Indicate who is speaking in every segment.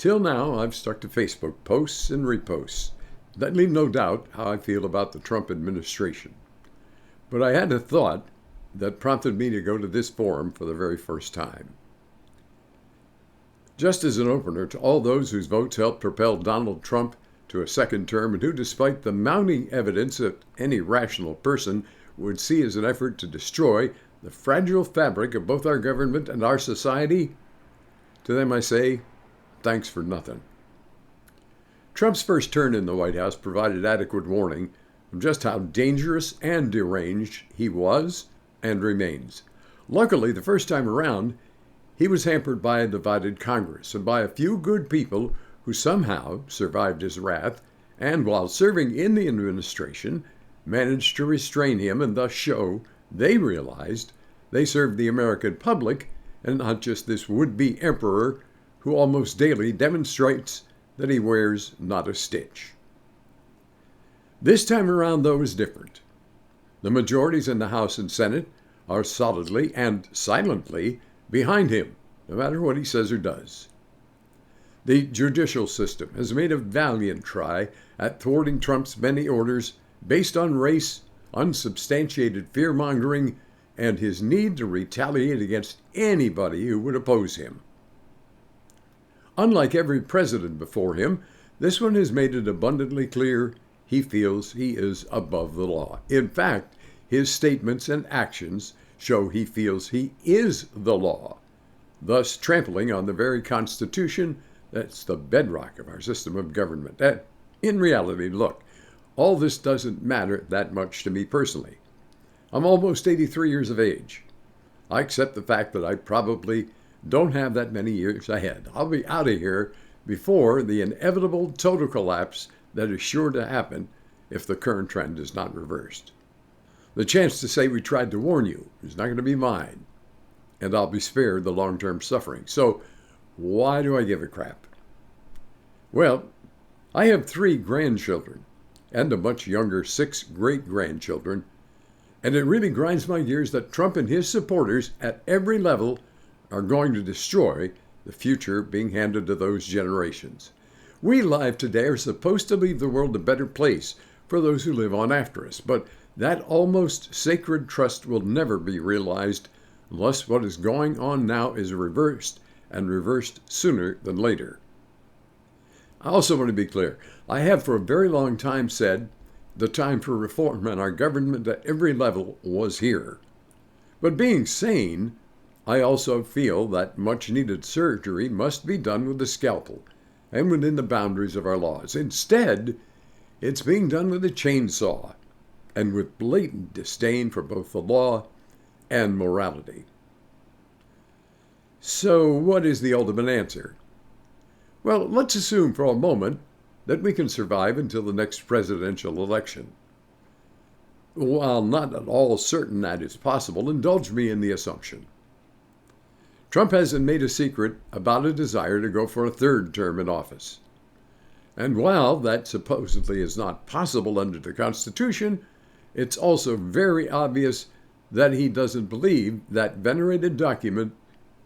Speaker 1: Till now, I've stuck to Facebook posts and reposts that leave no doubt how I feel about the Trump administration. But I had a thought that prompted me to go to this forum for the very first time. Just as an opener to all those whose votes helped propel Donald Trump to a second term and who, despite the mounting evidence that any rational person would see as an effort to destroy the fragile fabric of both our government and our society, to them I say, thanks for nothing. Trump's first turn in the White House provided adequate warning of just how dangerous and deranged he was and remains. Luckily, the first time around, he was hampered by a divided Congress and by a few good people who somehow survived his wrath and, while serving in the administration, managed to restrain him and thus show they realized they served the American public and not just this would-be emperor who almost daily demonstrates that he wears not a stitch. This time around, though, is different. The majorities in the House and Senate are solidly and silently behind him, no matter what he says or does. The judicial system has made a valiant try at thwarting Trump's many orders based on race, unsubstantiated fear-mongering, and his need to retaliate against anybody who would oppose him. Unlike every president before him, this one has made it abundantly clear he feels he is above the law. In fact, his statements and actions show he feels he is the law, thus trampling on the very Constitution that's the bedrock of our system of government. In reality, look, all this doesn't matter that much to me personally. I'm almost 83 years of age. I accept the fact that I probably don't have that many years ahead. I'll be out of here before the inevitable total collapse that is sure to happen if the current trend is not reversed. The chance to say we tried to warn you is not going to be mine, and I'll be spared the long-term suffering. So why do I give a crap? Well, I have 3 grandchildren and a much younger 6 great-grandchildren, and it really grinds my gears that Trump and his supporters at every level are going to destroy the future being handed to those generations. We alive today are supposed to leave the world a better place for those who live on after us, but that almost sacred trust will never be realized unless what is going on now is reversed, and reversed sooner than later. I also want to be clear. I have for a very long time said the time for reform in our government at every level was here. But being sane, I also feel that much-needed surgery must be done with a scalpel and within the boundaries of our laws. Instead, it's being done with a chainsaw and with blatant disdain for both the law and morality. So what is the ultimate answer? Well, let's assume for a moment that we can survive until the next presidential election. While not at all certain that is possible, indulge me in the assumption. Trump hasn't made a secret about a desire to go for a 3rd term in office. And while that supposedly is not possible under the Constitution, it's also very obvious that he doesn't believe that venerated document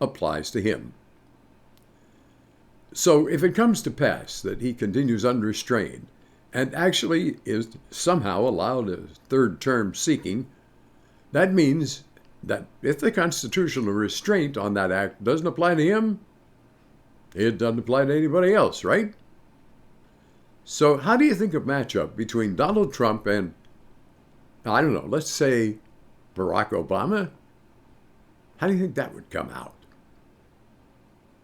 Speaker 1: applies to him. So if it comes to pass that he continues unrestrained and actually is somehow allowed a 3rd term seeking, that means that if the constitutional restraint on that act doesn't apply to him, it doesn't apply to anybody else, right? So how do you think a matchup between Donald Trump and, I don't know, let's say Barack Obama? How do you think that would come out?